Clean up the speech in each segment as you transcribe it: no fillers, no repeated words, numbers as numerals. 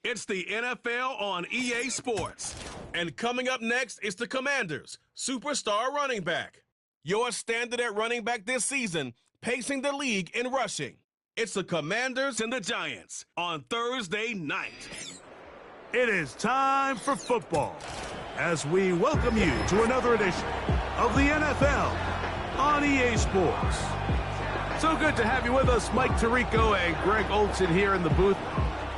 It's the NFL on EA Sports. And coming up next is the Commanders' superstar running back. Your standard at running back this season, pacing the league in rushing. It's the Commanders and the Giants on Thursday night. It is time for football as we welcome you to another edition of the NFL on EA Sports. So good to have you with us, Mike Tirico and Greg Olson here in the booth.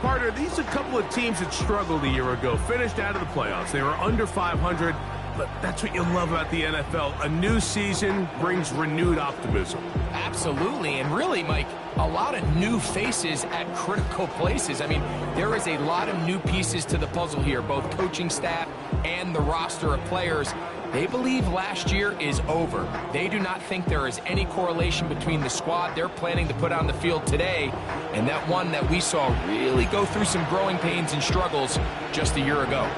Partner, these are a couple of teams that struggled a year ago, finished out of the playoffs. They were under 500, but that's what you love about the NFL. A new season brings renewed optimism. Absolutely, and really, Mike, a lot of new faces at critical places. I mean, there is a lot of new pieces to the puzzle here, both coaching staff and the roster of players. They believe last year is over. They do not think there is any correlation between the squad they're planning to put on the field today and that one that we saw really go through some growing pains and struggles just a year ago.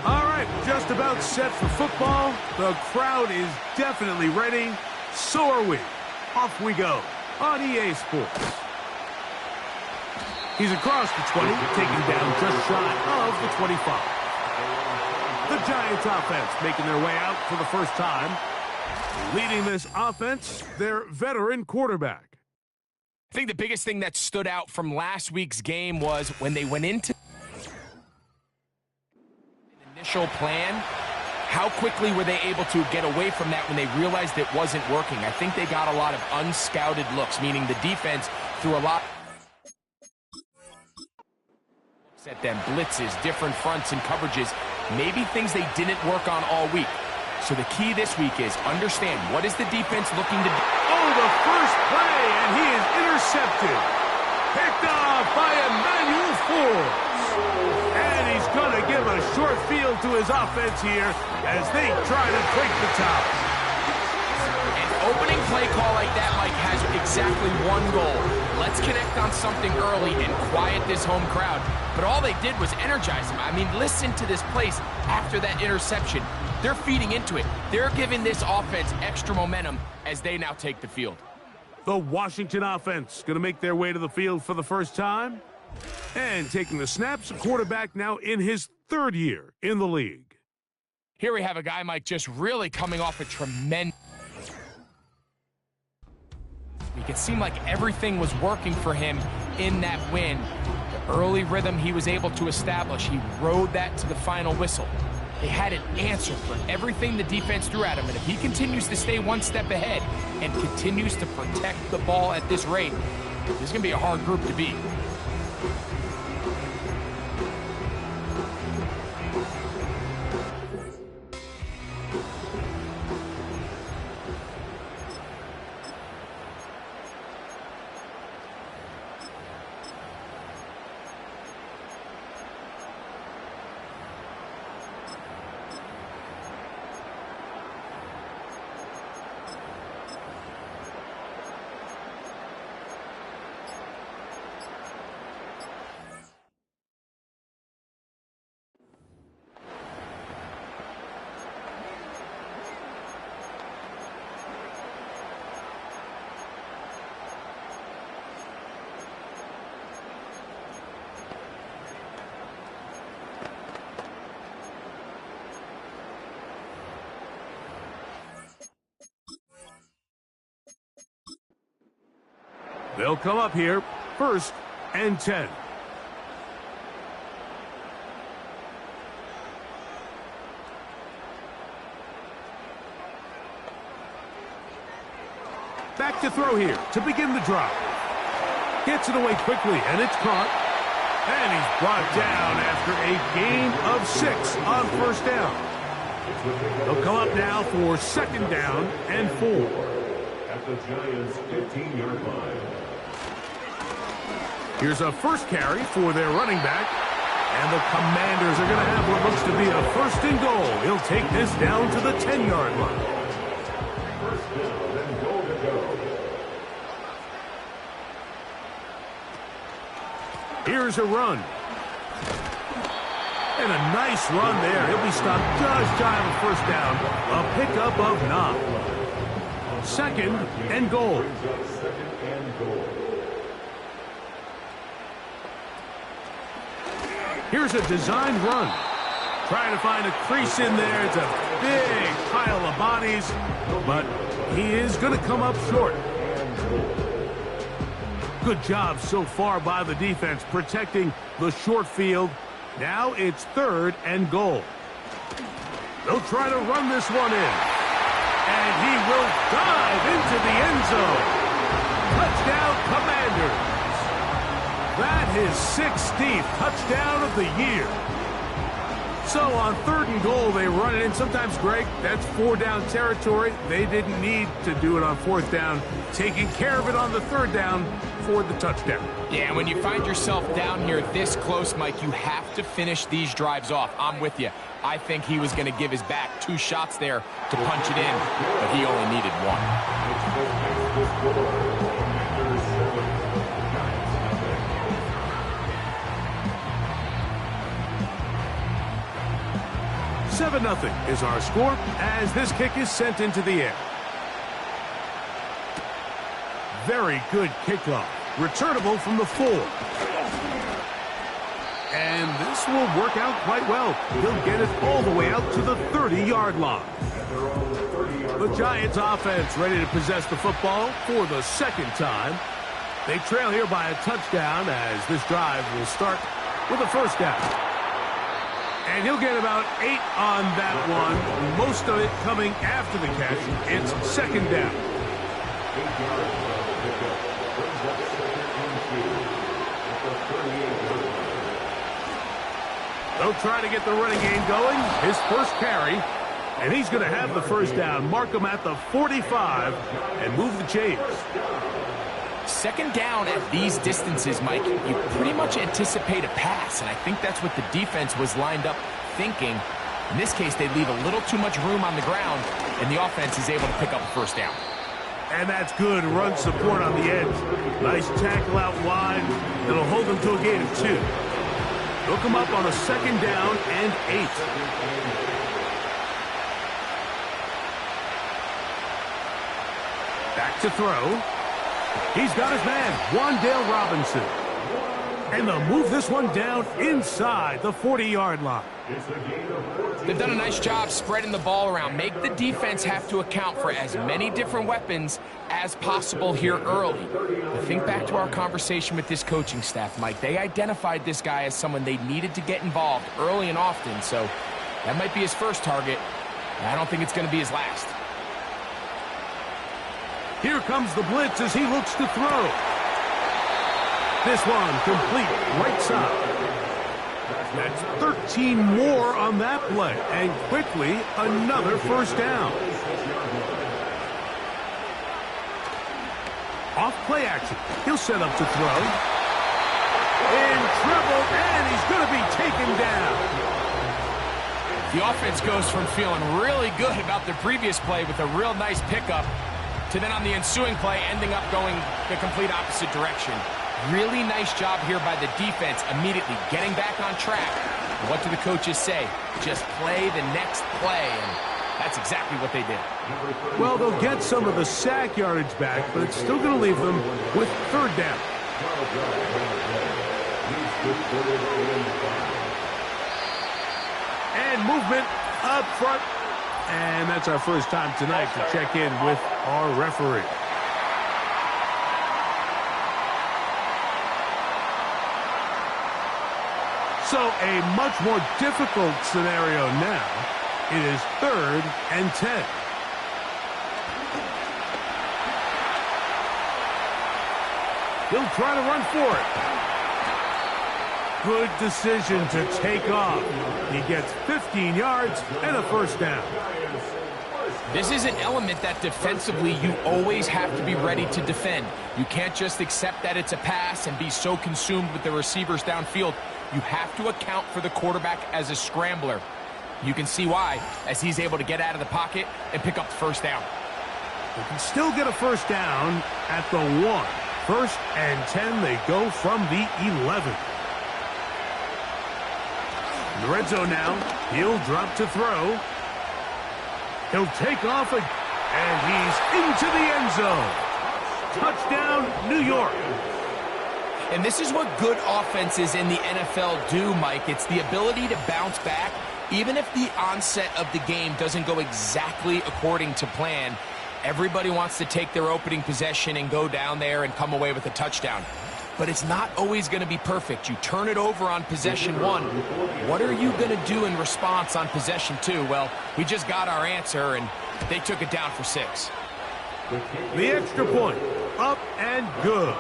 All right, just about set for football. The crowd is definitely ready. So are we. Off we go on EA Sports. He's across the 20, taking down just shy of the 25. The Giants offense making their way out for the first time. Leading this offense, their veteran quarterback. I think the biggest thing that stood out from last week's game was when they went into an initial plan, how quickly were they able to get away from that when they realized it wasn't working? I think they got a lot of unscouted looks, meaning the defense threw a lot at them, blitzes, different fronts and coverages, maybe things they didn't work on all week. So the key this week is understand, what is the defense looking to do? Oh, the first play, and he is intercepted. Picked off by Emmanuel Forbes. And he's going to give a short field to his offense here as they try to take the top. An opening play call like that, Mike, has exactly one goal. Let's connect on something early and quiet this home crowd. But all they did was energize them. I mean, listen to this place after that interception. They're feeding into it. They're giving this offense extra momentum as they now take the field. The Washington offense going to make their way to the field for the first time. And taking the snaps, a quarterback now in his third year in the league. Here we have a guy, Mike, just really coming off a tremendous... It seemed like everything was working for him in that win. The early rhythm he was able to establish, he rode that to the final whistle. They had an answer for everything the defense threw at him, and if he continues to stay one step ahead and continues to protect the ball at this rate, this is going to be a hard group to beat. They'll come up here 1st and 10. Back to throw here to begin the drive. Gets it away quickly, and it's caught. And he's brought down after a gain of 6 on 1st down. They'll come up now for 2nd down and 4. At the Giants' 15-yard line. Here's a first carry for their running back. And the Commanders are going to have what looks to be a 1st and goal. He'll take this down to the 10-yard line. First down and goal to go. Here's a run. And a nice run there. He'll be stopped just shy of a 1st down. A pickup of 9. 2nd and goal. Here's a designed run. Trying to find a crease in there. It's a big pile of bodies. But he is going to come up short. Good job so far by the defense protecting the short field. Now it's 3rd and goal. They'll try to run this one in. And he will dive into the end zone. Touchdown, Commanders. That is 16th touchdown of the year. So on 3rd and goal, they run it in. Sometimes, Greg, that's 4-down territory. They didn't need to do it on 4th down. Taking care of it on the 3rd down for the touchdown. Yeah, and when you find yourself down here this close, Mike, you have to finish these drives off. I'm with you. I think he was going to give his back 2 shots there to punch it in, but he only needed 1. 7-0 is our score as this kick is sent into the air. Very good kickoff. Returnable from the 4. And this will work out quite well. He'll get it all the way out to the 30-yard line. The Giants offense ready to possess the football for the 2nd time. They trail here by a touchdown as this drive will start with a 1st down. And he'll get about 8 on that one. Most of it coming after the catch. It's 2nd down. They'll try to get the running game going. His first carry. And he's going to have the 1st down. Mark him at the 45 and move the chains. 2nd down at these distances, Mike, you pretty much anticipate a pass, and I think that's what the defense was lined up thinking. In this case, they leave a little too much room on the ground, and the offense is able to pick up a 1st down. And that's good run support on the edge. Nice tackle out wide. It'll hold them to a gain of 2. They'll come up on a 2nd down and 8. Back to throw. He's got his man, Wan'Dale Robinson. And they'll move this one down inside the 40-yard line. They've done a nice job spreading the ball around. Make the defense have to account for as many different weapons as possible here early. But think back to our conversation with this coaching staff, Mike. They identified this guy as someone they needed to get involved early and often. So that might be his first target. I don't think it's going to be his last. Here comes the blitz as he looks to throw. This one complete right side. That's 13 more on that play. And quickly, another 1st down. Off play action. He'll set up to throw. In trouble, and he's going to be taken down. The offense goes from feeling really good about the previous play with a real nice pickup to then on the ensuing play ending up going the complete opposite direction. Really nice job here by the defense immediately getting back on track. What do the coaches say? Just play the next play, and that's exactly what they did. Well, they'll get some of the sack yardage back, but it's still going to leave them with 3rd down. And movement up front. And that's our first time tonight to check in with our referee. So a much more difficult scenario now. It is 3rd and 10. He'll try to run for it. Good decision to take off. He gets 15 yards and a first down. This is an element that defensively you always have to be ready to defend. You can't just accept that it's a pass and be so consumed with the receivers downfield. You have to account for the quarterback as a scrambler. You can see why, as he's able to get out of the pocket and pick up the first down. They can still get a first down at the 1. 1st and 10, they go from the 11. In the red zone now, he'll drop to throw. He'll take off and he's into the end zone. Touchdown, New York. And this is what good offenses in the NFL do, Mike. It's the ability to bounce back, even if the onset of the game doesn't go exactly according to plan. Everybody wants to take their opening possession and go down there and come away with a touchdown. But it's not always going to be perfect. You turn it over on possession 1. What are you going to do in response on possession 2? Well, we just got our answer, and they took it down for 6. The extra point, up and good.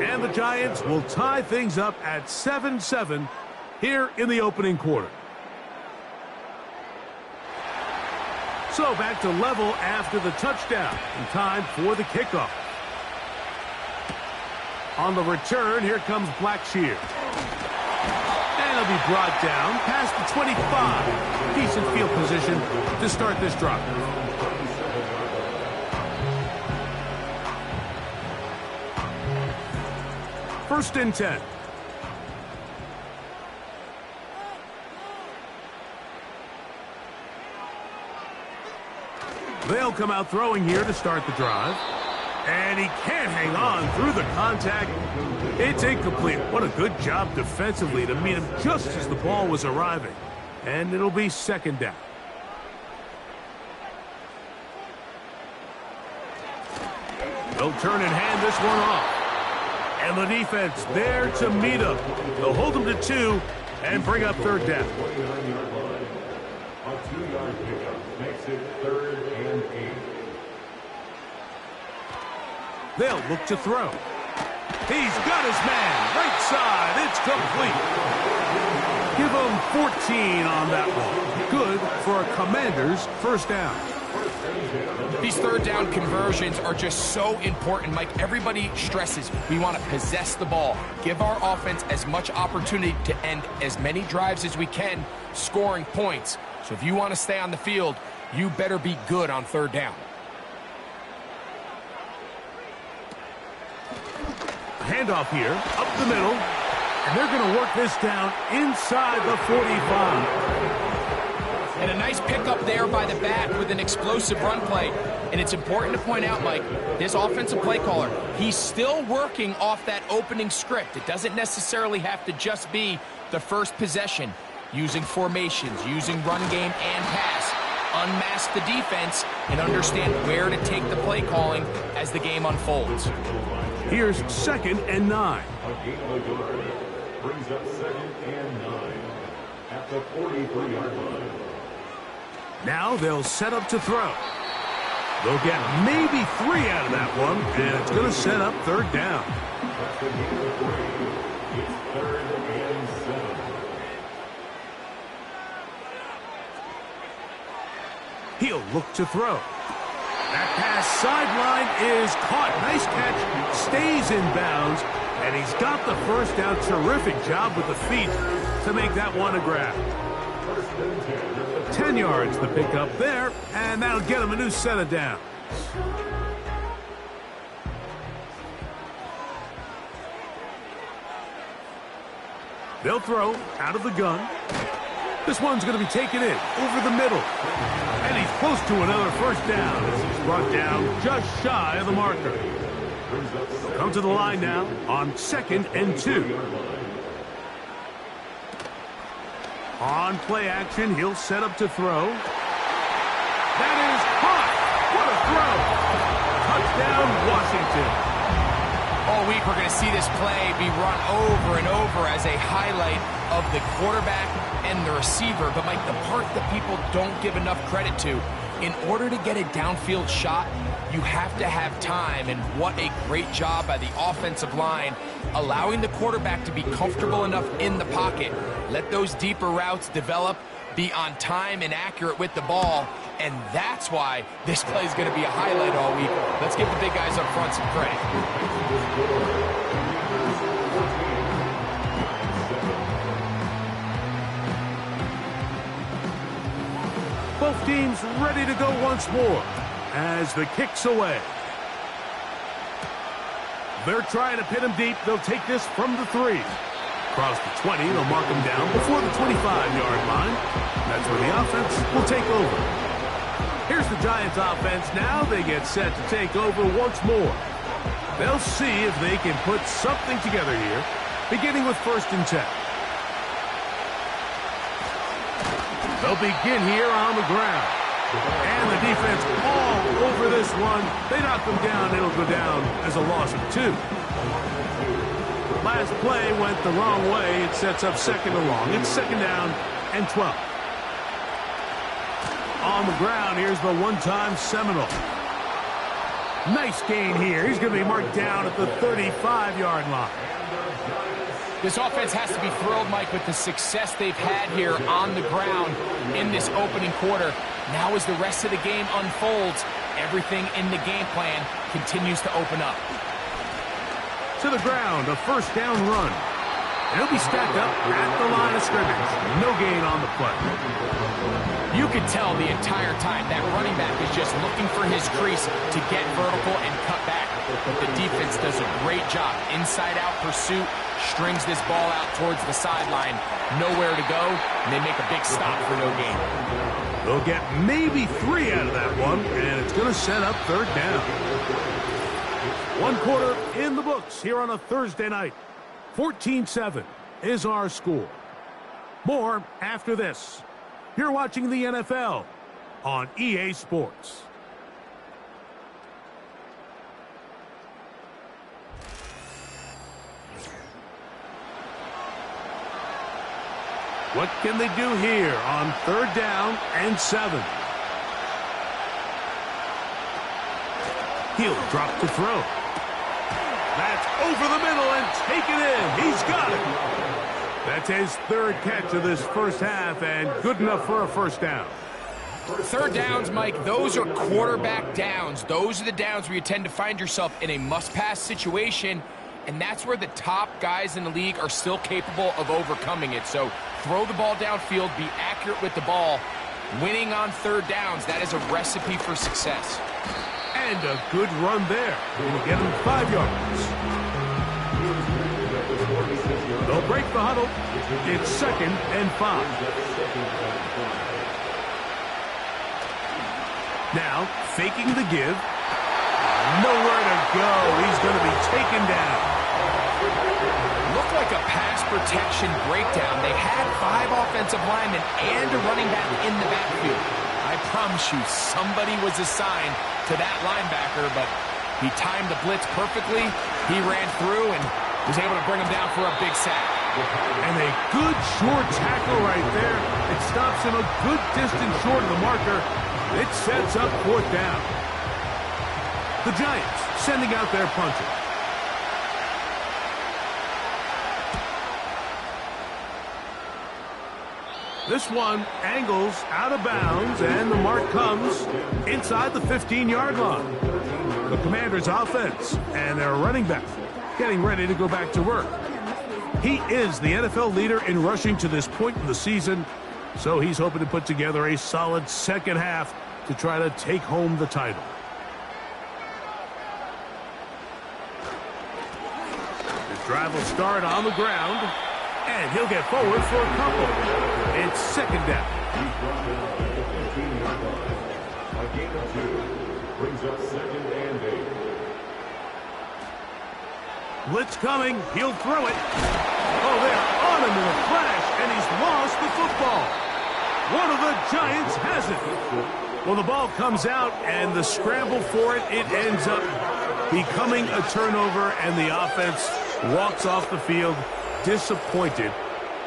And the Giants will tie things up at 7-7 here in the opening quarter. So back to level after the touchdown. And time for the kickoff. On the return, here comes Blackshear. And he'll be brought down past the 25. Decent field position to start this drive. First and 10. They'll come out throwing here to start the drive. And he can't hang on through the contact. It's incomplete. What a good job defensively to meet him just as the ball was arriving. And it'll be second down. They'll turn and hand this one off. And the defense there to meet him. They'll hold him to 2 and bring up third down. A 2-yard pickup makes it 3rd and 8. They'll look to throw. He's got his man. Right side. It's complete. Give him 14 on that one. Good for a Commander's first down. These third down conversions are just so important, Mike. Everybody stresses we want to possess the ball, give our offense as much opportunity to end as many drives as we can, scoring points. So if you want to stay on the field, you better be good on third down. Handoff here, up the middle, and they're going to work this down inside the 45. And a nice pickup there by the back with an explosive run play. And it's important to point out, Mike, this offensive play caller, he's still working off that opening script. It doesn't necessarily have to just be the first possession. Using formations, using run game and pass. Unmask the defense and understand where to take the play calling as the game unfolds. Here's 2nd and 9. A gain of a yard brings up 2nd and 9 at the 43-yard line. Now they'll set up to throw. They'll get maybe 3 out of that one, and it's going to set up third down. That's the gain of 3. It's 3rd and 7. He'll look to throw. That pass sideline is caught. Nice catch. Stays in bounds. And he's got the first down. Terrific job with the feet to make that one a grab. 10 yards to pick up there. And that'll get him a new set of downs. They'll throw out of the gun. This one's going to be taken in over the middle. And he's close to another first down as he's brought down just shy of the marker. They'll come to the line now on 2nd and 2. On play action, he'll set up to throw. That is caught. What a throw. Touchdown, Washington. all week we're going to see this play be run over and over as a highlight of the quarterback and the receiver. But, Mike, the part that people don't give enough credit to, in order to get a downfield shot, you have to have time, and what a great job by the offensive line, allowing the quarterback to be comfortable enough in the pocket. Let those deeper routes develop, be on time and accurate with the ball, and that's why this play is going to be a highlight all week. Let's give the big guys up front some credit. Both teams ready to go once more as the kick's away. They're trying to pin him deep. They'll take this from the 3. Across the 20, they'll mark him down before the 25-yard line. That's where the offense will take over. Here's the Giants offense. Now they get set to take over once more. They'll see if they can put something together here, beginning with 1st and 10. They'll begin here on the ground. And the defense all over this one. They knock them down. It'll go down as a loss of 2. Last play went the wrong way. It sets up 2nd and long. It's 2nd down and 12. On the ground, here's the one-time Seminole. Nice gain here. He's going to be marked down at the 35-yard line. This offense has to be thrilled, Mike, with the success they've had here on the ground in this opening quarter. Now as the rest of the game unfolds, everything in the game plan continues to open up. To the ground, a 1st down run. And he'll be stacked up at the line of scrimmage. No gain on the play. You could tell the entire time that running back is just looking for his crease to get vertical and cut back. But the defense does a great job. Inside-out pursuit, strings this ball out towards the sideline. Nowhere to go, and they make a big stop for no gain. They'll get maybe 3 out of that one, and it's going to set up 3rd down. 1 quarter in the books here on a Thursday night. 14-7 is our score. More after this. You're watching the NFL on EA Sports. What can they do here on 3rd down and 7? He'll drop to throw. That's over the middle and taken in. He's got it. That's his 3rd catch of this first half and good enough for a 1st down. 3rd downs, Mike, those are quarterback downs. Those are the downs where you tend to find yourself in a must-pass situation, and that's where the top guys in the league are still capable of overcoming it. So throw the ball downfield, be accurate with the ball. Winning on 3rd downs, that is a recipe for success. And a good run there. Going to get him 5 yards. They'll break the huddle. It's 2nd and 5. Now, faking the give. Nowhere to go. He's going to be taken down. Looked like a pass protection breakdown. They had 5 offensive linemen and a running back in the backfield. I promise you, somebody was assigned to that linebacker, but he timed the blitz perfectly. He ran through and was able to bring him down for a big sack. And a good short tackle right there. It stops him a good distance short of the marker. It sets up 4th down. The Giants sending out their punter. This one angles out of bounds, and the mark comes inside the 15-yard line. The Commanders' offense and their running back getting ready to go back to work. He is the NFL leader in rushing to this point in the season, so he's hoping to put together a solid 2nd half to try to take home the title. His drive will start on the ground, and he'll get forward for a couple. It's 2nd down. A gain of 2 brings up 2nd and 8. Blitz coming. He'll throw it. Oh, they're on him in a flash, and he's lost the football. One of the Giants has it. Well, the ball comes out, and the scramble for it, it ends up becoming a turnover, and the offense walks off the field disappointed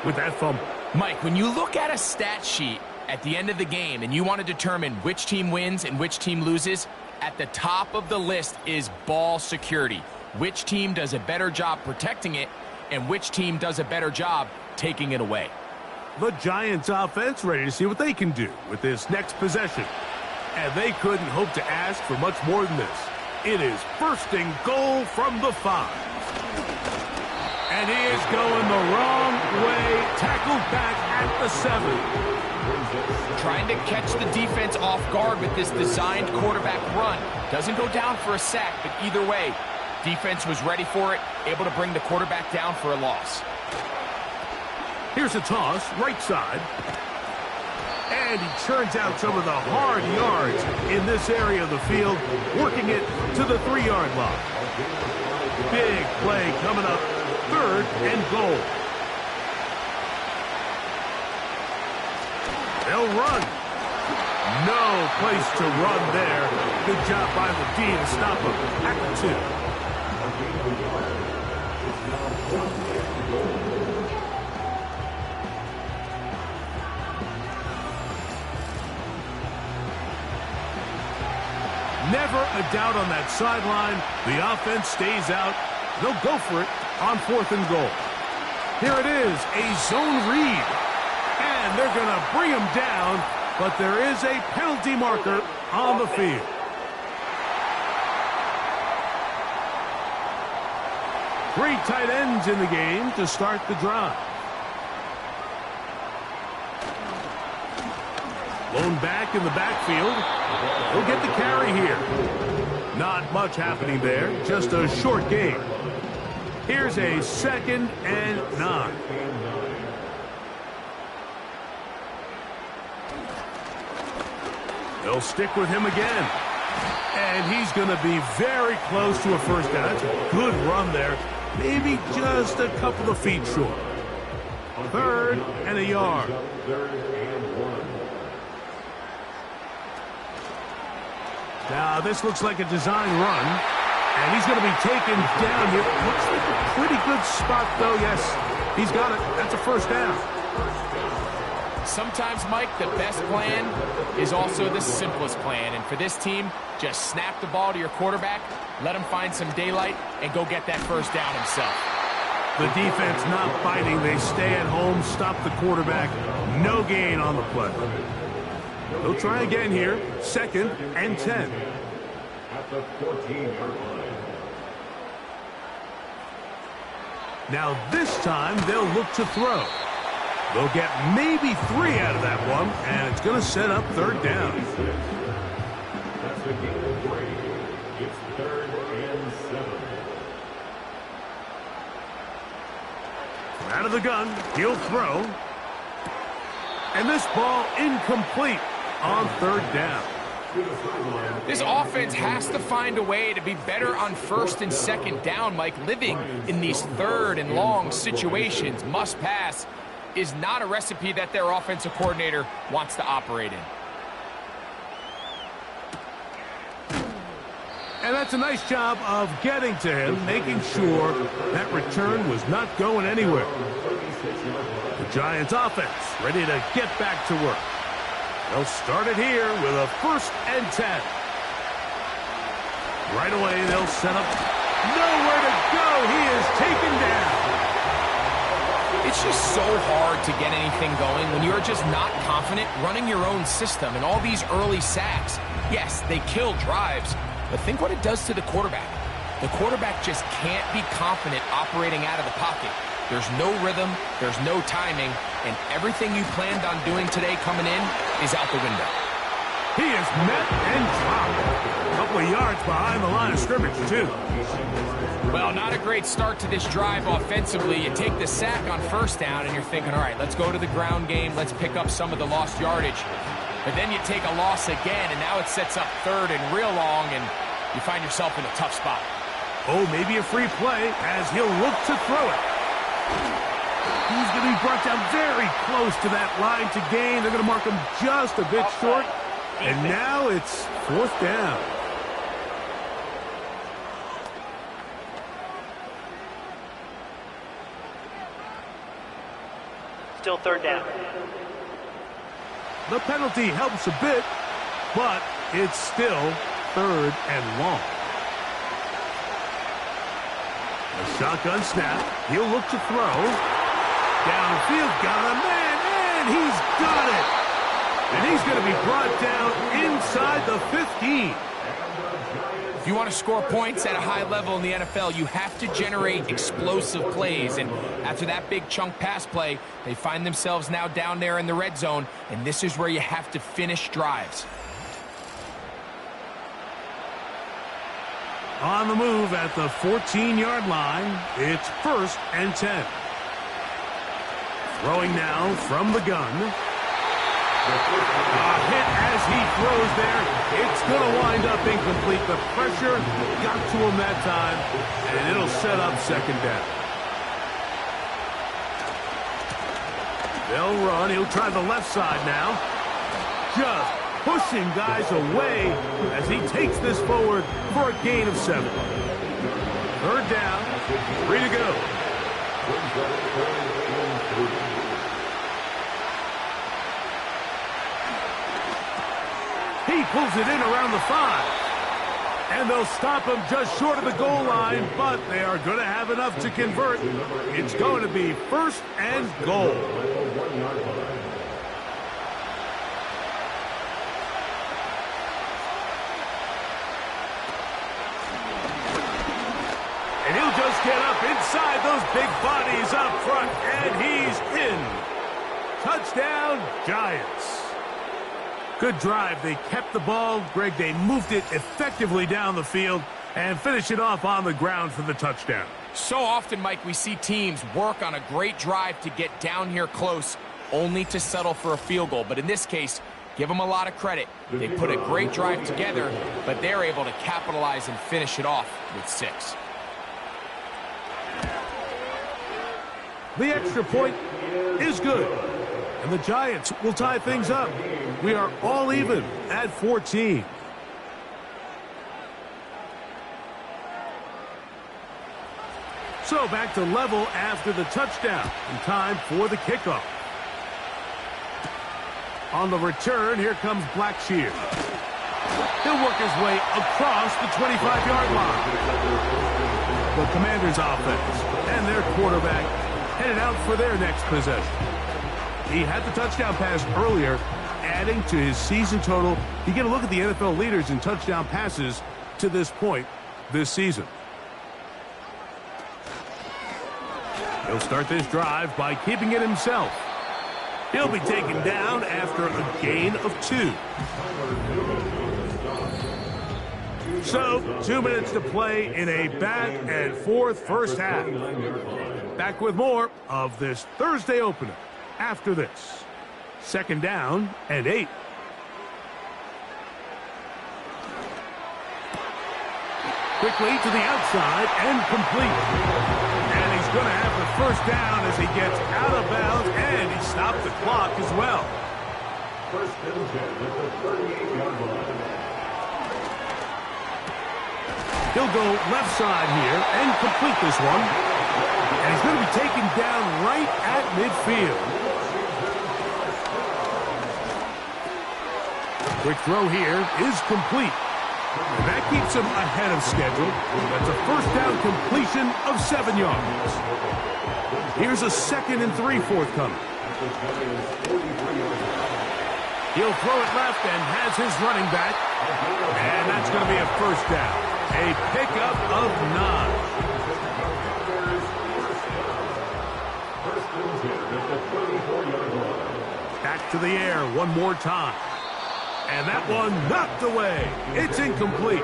with that fumble. Mike, when you look at a stat sheet at the end of the game and you want to determine which team wins and which team loses, at the top of the list is ball security. Which team does a better job protecting it and which team does a better job taking it away. The Giants offense ready to see what they can do with this next possession. And they couldn't hope to ask for much more than this. It is first and goal from the 5. And he is going the wrong way. Tackled back at the 7. Trying to catch the defense off guard with this designed quarterback run. Doesn't go down for a sack, but either way, defense was ready for it, able to bring the quarterback down for a loss. Here's a toss, right side. And he churns out some of the hard yards in this area of the field, working it to the 3-yard line. Big play coming up, 3rd and goal. They'll run. No place to run there. Good job by the D to stop him at the 2. Never a doubt on that sideline. The offense stays out. They'll go for it on 4th and goal. Here it is, a zone read. And they're going to bring him down, but there is a penalty marker on the field. Three tight ends in the game to start the drive. Lone back in the backfield. He'll get the carry here. Not much happening there. Just a short game. Here's a 2nd and 9. They'll stick with him again. And he's going to be very close to a first down. That's a good run there. Maybe just a couple of feet short. 3rd and a yard. Now, this looks like a design run, and he's going to be taken down here. Looks like a pretty good spot, though. Yes, he's got it. That's a first down. Sometimes, Mike, the best plan is also the simplest plan. And for this team, just snap the ball to your quarterback, let him find some daylight, and go get that first down himself. The defense not fighting. They stay at home, stop the quarterback. No gain on the play. They'll try again here. 2nd and 10. At the 14-yard line. Now this time they'll look to throw. They'll get maybe 3 out of that one, and it's going to set up 3rd down. That's the game of 3. It's 3rd and 7. Out of the gun, he'll throw. And this ball incomplete on 3rd down. This offense has to find a way to be better on 1st and 2nd down, Mike. Living in these 3rd and long situations, must pass, is not a recipe that their offensive coordinator wants to operate in. And that's a nice job of getting to him, making sure that return was not going anywhere. The Giants offense ready to get back to work. They'll start it here with a 1st and 10. Right away, they'll set up. Nowhere to go. He is taken down. It's just so hard to get anything going when you're just not confident running your own system. And all these early sacks, yes, they kill drives, but think what it does to the quarterback. The quarterback just can't be confident operating out of the pocket. There's no rhythm, there's no timing, and everything you planned on doing today coming in is out the window. He is met and dropped. A couple of yards behind the line of scrimmage, too. Well, not a great start to this drive offensively. You take the sack on 1st down, and you're thinking, all right, let's go to the ground game. Let's pick up some of the lost yardage. But then you take a loss again, and now it sets up 3rd and real long, and you find yourself in a tough spot. Oh, maybe a free play as he'll look to throw it. He's going to be brought down very close to that line to gain. They're going to mark him just a bit short. And now it's 4th down. Still third down. The penalty helps a bit, but it's still third and long. A shotgun snap. He'll look to throw. Downfield, got a man, and he's got it. And he's going to be brought down inside the 15. If you want to score points at a high level in the NFL, you have to generate explosive plays. And after that big chunk pass play, they find themselves now down there in the red zone, and this is where you have to finish drives. On the move at the 14-yard line, it's 1st and 10. Throwing now from the gun. A hit as he throws there. It's going to wind up incomplete. The pressure got to him that time, and it'll set up 2nd down. They'll run. He'll try the left side now. Just pushing guys away as he takes this forward for a gain of 7. 3rd down, 3 to go. He pulls it in around the 5. And they'll stop him just short of the goal line, but they are going to have enough to convert. It's going to be 1st and goal. And he'll just get up inside those big bodies up front, and he's in. Touchdown, Giants. Good drive. They kept the ball. Greg, they moved it effectively down the field and finish it off on the ground for the touchdown. So often, Mike, we see teams work on a great drive to get down here close, only to settle for a field goal. But in this case, give them a lot of credit. They put a great drive together, but they're able to capitalize and finish it off with 6. The extra point is good, and the Giants will tie things up. We are all even at 14. So back to level after the touchdown, and time for the kickoff. On the return, here comes Blackshear. He'll work his way across the 25-yard line. The Commanders' offense and their quarterback headed out for their next possession. He had the touchdown pass earlier, adding to his season total. You get a look at the NFL leaders in touchdown passes to this point this season. He'll start this drive by keeping it himself. He'll be taken down after a gain of 2. So, 2 minutes to play in a back-and-forth first half. Back with more of this Thursday opener after this. 2nd down and 8. Quickly to the outside and complete. And he's going to have the 1st down as he gets out of bounds, and he stopped the clock as well. 1st and 10 at the 38-yard line. He'll go left side here and complete this one. And he's going to be taken down right at midfield. Quick throw here is complete. And that keeps him ahead of schedule. That's a 1st down completion of 7 yards. Here's a 2nd and 3 forthcoming. He'll throw it left and has his running back. And that's going to be a 1st down. A pickup of 9. Back to the air one more time. And that one knocked away. It's incomplete.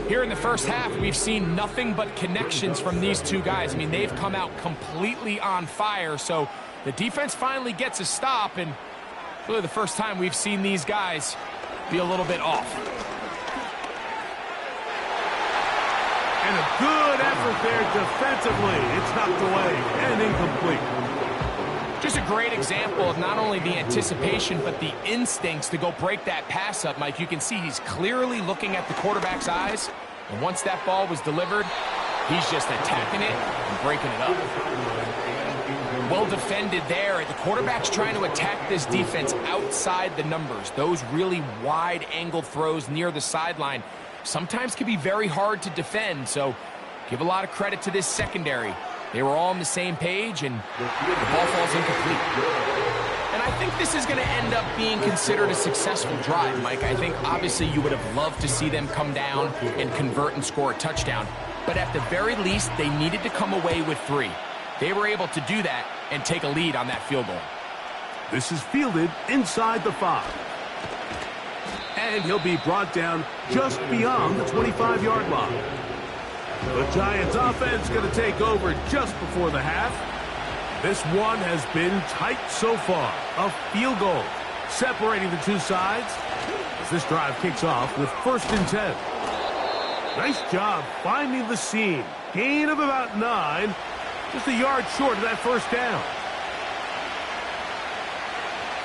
Here in the first half, we've seen nothing but connections from these two guys. I mean, they've come out completely on fire. So the defense finally gets a stop, and really the first time we've seen these guys be a little bit off. And a good effort there defensively. It's knocked away and incomplete. Just a great example of not only the anticipation, but the instincts to go break that pass up, Mike. You can see he's clearly looking at the quarterback's eyes, and once that ball was delivered, he's just attacking it and breaking it up. Well defended there. The quarterback's trying to attack this defense outside the numbers. Those really wide angle throws near the sideline sometimes can be very hard to defend, so give a lot of credit to this secondary. They were all on the same page, and the ball falls incomplete. And I think this is going to end up being considered a successful drive, Mike. I think obviously you would have loved to see them come down and convert and score a touchdown. But at the very least, they needed to come away with 3. They were able to do that and take a lead on that field goal. This is fielded inside the 5. And he'll be brought down just beyond the 25-yard line. The Giants offense going to take over just before the half. This one has been tight so far. A field goal separating the two sides as this drive kicks off with 1st and 10. Nice job finding the seam. Gain of about 9. Just a yard short of that 1st down.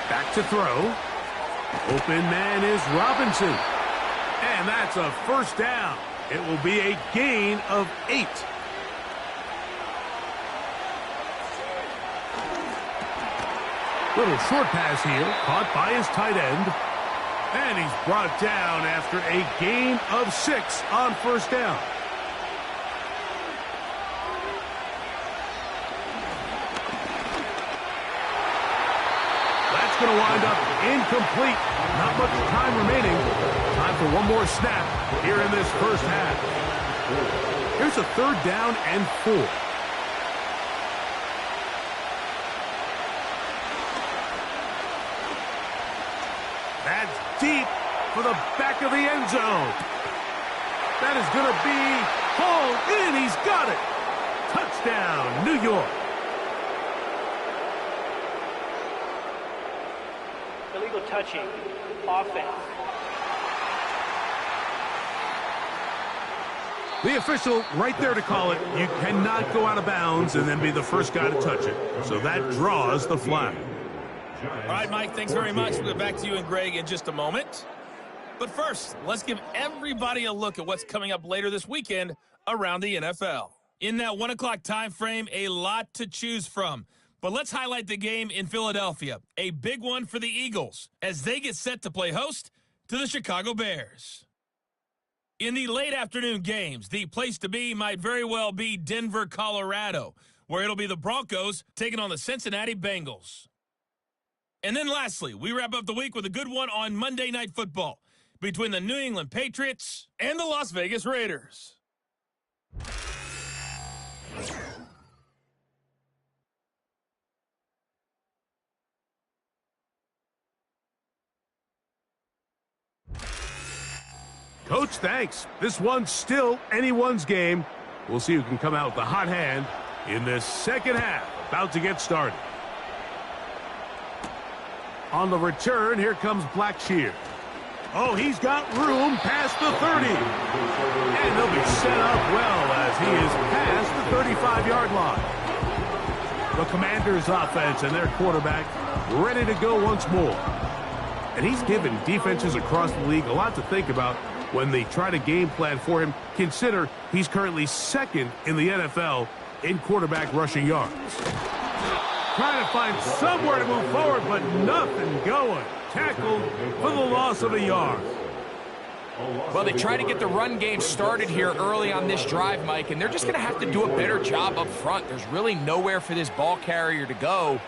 Back to throw. Open man is Robinson. And that's a 1st down. It will be a gain of 8. Little short pass here, caught by his tight end. And he's brought down after a gain of 6 on 1st down. That's going to wind up incomplete. Not much time remaining. Time for one more snap here in this 1st half. Here's a 3rd down and 4. That's deep for the back of the end zone. That is going to be hauled in. He's got it. Touchdown, New York. Illegal touching. Offense. The official right there to call it. You cannot go out of bounds and then be the first guy to touch it. So that draws the flag. All right, Mike, thanks very much. We'll get back to you and Greg in just a moment. But first, let's give everybody a look at what's coming up later this weekend around the NFL. In that 1 o'clock time frame, a lot to choose from. But let's highlight the game in Philadelphia, a big one for the Eagles, as they get set to play host to the Chicago Bears. In the late afternoon games, the place to be might very well be Denver, Colorado, where it'll be the Broncos taking on the Cincinnati Bengals. And then lastly, we wrap up the week with a good one on Monday Night Football between the New England Patriots and the Las Vegas Raiders. Coach, thanks. This one's still anyone's game. We'll see who can come out with the hot hand in this 2nd half. About to get started. On the return, here comes Blackshear. Oh, he's got room past the 30. And he'll be set up well as he is past the 35-yard line. The Commanders' offense and their quarterback ready to go once more. And he's given defenses across the league a lot to think about when they try to game plan for him. Consider he's currently 2nd in the NFL in quarterback rushing yards. Trying to find somewhere to move forward, but nothing going. Tackled for the loss of a yard. Well, they try to get the run game started here early on this drive, Mike, and they're just going to have to do a better job up front. There's really nowhere for this ball carrier to go.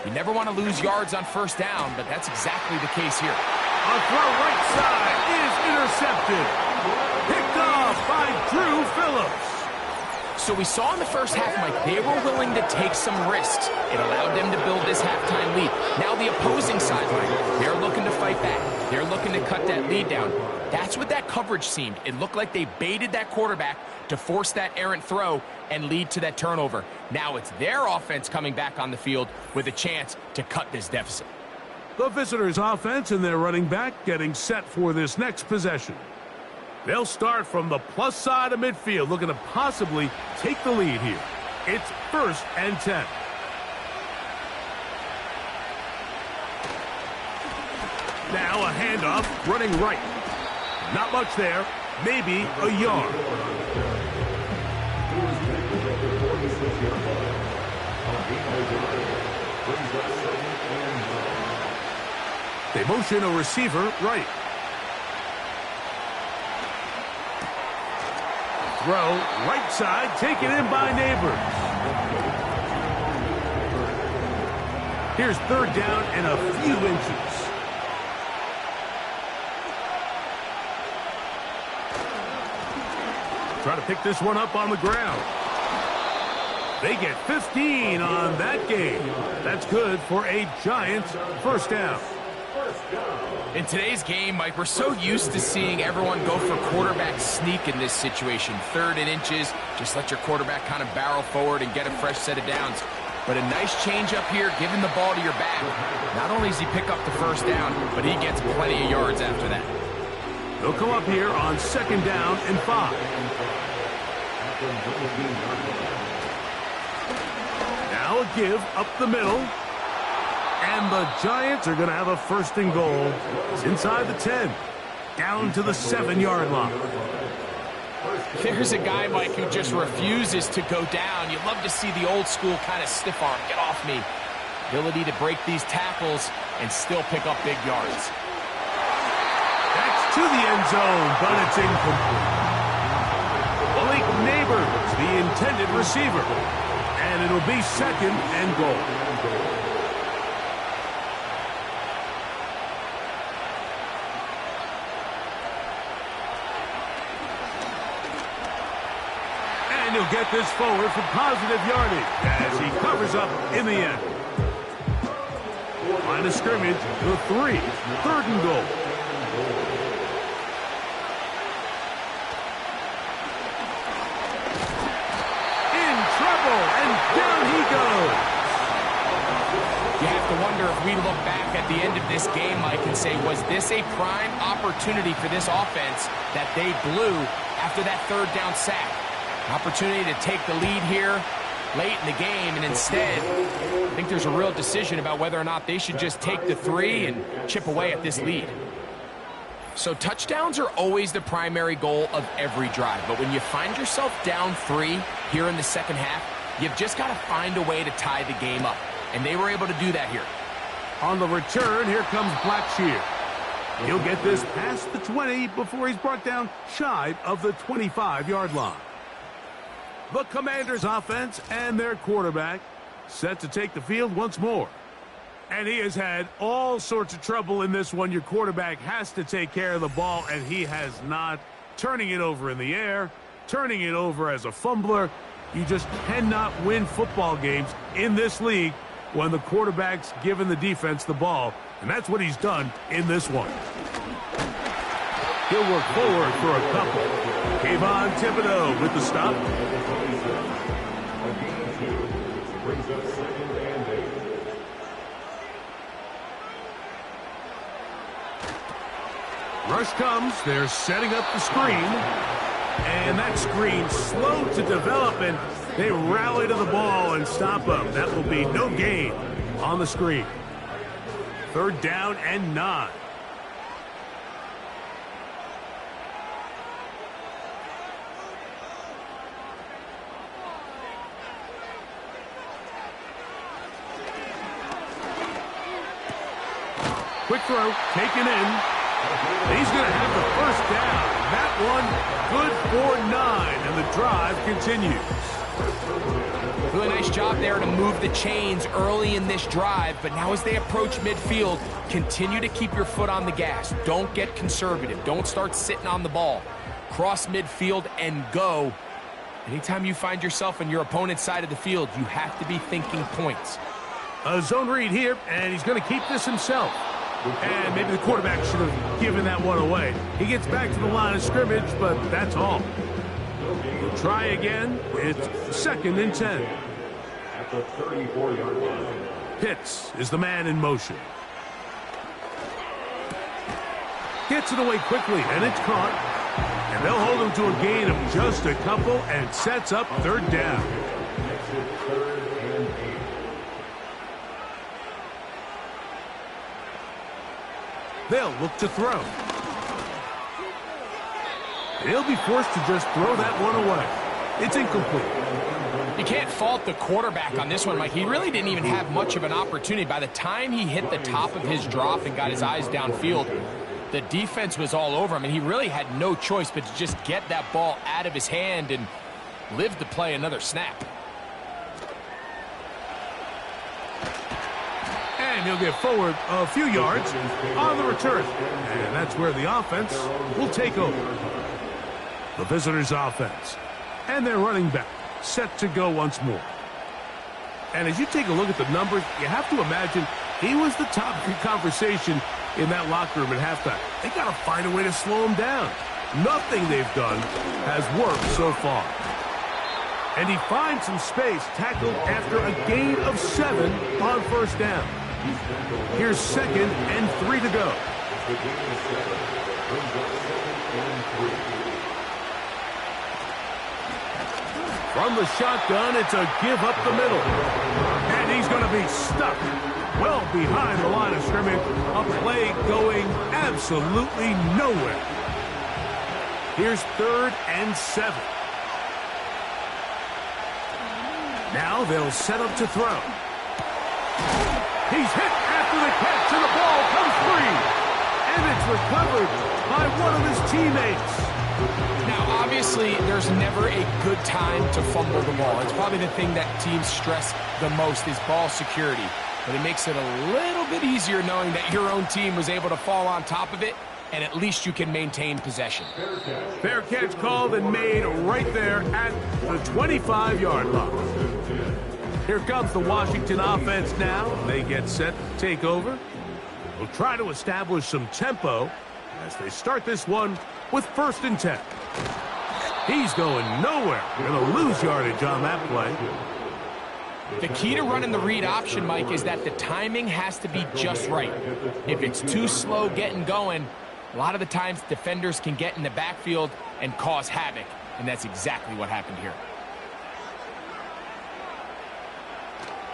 You never want to lose yards on 1st down, but that's exactly the case here. A throw right side is intercepted. Picked off by Drew Phillips. So we saw in the 1st half, Mike, they were willing to take some risks. It allowed them to build this halftime lead. Now the opposing sideline, they're looking to fight back. They're looking to cut that lead down. That's what that coverage seemed. It looked like they baited that quarterback to force that errant throw and lead to that turnover. Now it's their offense coming back on the field with a chance to cut this deficit. The visitors' offense and their running back getting set for this next possession. They'll start from the plus side of midfield, looking to possibly take the lead here. It's 1st and 10. Now a handoff, running right. Not much there, maybe a yard. Brings up 2nd and 9. They motion a receiver right. Throw, right side, taken in by Neighbors. Here's 3rd down and a few inches. Try to pick this one up on the ground. They get 15 on that game. That's good for a Giants 1st down. In today's game, Mike, we're so used to seeing everyone go for quarterback sneak in this situation. 3rd and inches, just let your quarterback kind of barrel forward and get a fresh set of downs. But a nice change up here, giving the ball to your back. Not only does he pick up the 1st down, but he gets plenty of yards after that. They'll come up here on 2nd down and 5. Now a give up the middle. And the Giants are going to have a 1st and goal. It's inside the 10. Down to the 7-yard line. There's a guy, Mike, who just refuses to go down. You love to see the old school kind of stiff arm. Get off me. Ability to break these tackles and still pick up big yards. That's to the end zone, but it's incomplete. Malik Neighbors, the intended receiver. And it'll be 2nd and goal. And he'll get this forward for positive yardage as he covers up in the end. Line of scrimmage, the 3. 3rd and goal. In trouble, and down he goes. You have to wonder if we look back at the end of this game, Mike, and say, was this a prime opportunity for this offense that they blew after that 3rd down sack? Opportunity to take the lead here late in the game, and instead, I think there's a real decision about whether or not they should just take the 3 and chip away at this lead. So touchdowns are always the primary goal of every drive, but when you find yourself down 3 here in the 2nd half, you've just got to find a way to tie the game up, and they were able to do that here. On the return, here comes Blackshear. He'll get this past the 20 before he's brought down shy of the 25-yard line. The Commanders' offense and their quarterback set to take the field once more. And he has had all sorts of trouble in this one. Your quarterback has to take care of the ball, and he has not. Turning it over in the air, turning it over as a fumbler. You just cannot win football games in this league when the quarterback's giving the defense the ball. And that's what he's done in this one. He'll work forward for a couple. Kayvon Thibodeau with the stop. Brings up 2nd and 8. Rush comes. They're setting up the screen. And that screen slow to develop, and they rally to the ball and stop them. That will be no gain on the screen. 3rd down and 9. Quick throw, taken in. He's going to have the 1st down. That one good for 9, and the drive continues. Really nice job there to move the chains early in this drive, but now as they approach midfield, continue to keep your foot on the gas. Don't get conservative. Don't start sitting on the ball. Cross midfield and go. Anytime you find yourself on your opponent's side of the field, you have to be thinking points. A zone read here, and he's going to keep this himself. And maybe the quarterback should have given that one away. He gets back to the line of scrimmage, but that's all. We'll try again. It's 2nd and 10. At the 34-yard line. Pitts is the man in motion. Gets it away quickly, and it's caught. And they'll hold him to a gain of just a couple and sets up 3rd down. Exit 3rd and 8. They'll look to throw. He'll be forced to just throw that one away. It's incomplete. You can't fault the quarterback on this one, Mike. He really didn't even have much of an opportunity. By the time he hit the top of his drop and got his eyes downfield, the defense was all over him, and he really had no choice but to just get that ball out of his hand and live to play another snap. And he'll get forward a few yards on the return. And that's where the offense will take over. The visitors' offense. And their running back set to go once more. And as you take a look at the numbers, you have to imagine he was the top conversation in that locker room at halftime. They got to find a way to slow him down. Nothing they've done has worked so far. And he finds some space, tackled after a gain of 7 on first down. Here's 2nd and 3 to go. From the shotgun, it's a give up the middle. And he's going to be stuck well behind the line of scrimmage. A play going absolutely nowhere. Here's 3rd and 7. Now they'll set up to throw. He's hit after the catch, and the ball comes free. And it's recovered by one of his teammates. Now, obviously, there's never a good time to fumble the ball. It's probably the thing that teams stress the most is ball security. But it makes it a little bit easier knowing that your own team was able to fall on top of it, and at least you can maintain possession. Fair catch called and made right there at the 25-yard line. Here comes the Washington offense now. They get set to take over. They'll try to establish some tempo as they start this one with 1st and 10. He's going nowhere. Going to lose yardage on that play. The key to running the read option, Mike, is that the timing has to be just right. If it's too slow getting going, a lot of the times defenders can get in the backfield and cause havoc, and that's exactly what happened here.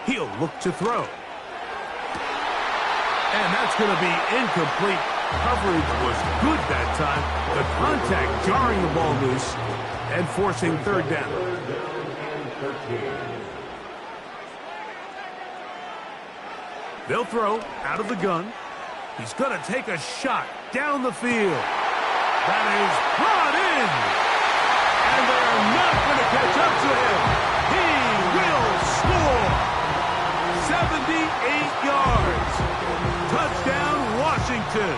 He'll look to throw. And that's going to be incomplete. Coverage was good that time. The contact jarring the ball loose and forcing 3rd down. They'll throw out of the gun. He's going to take a shot down the field. That is brought in. And they're not going to catch up to him. He will score. 78 yards. Touchdown, Washington.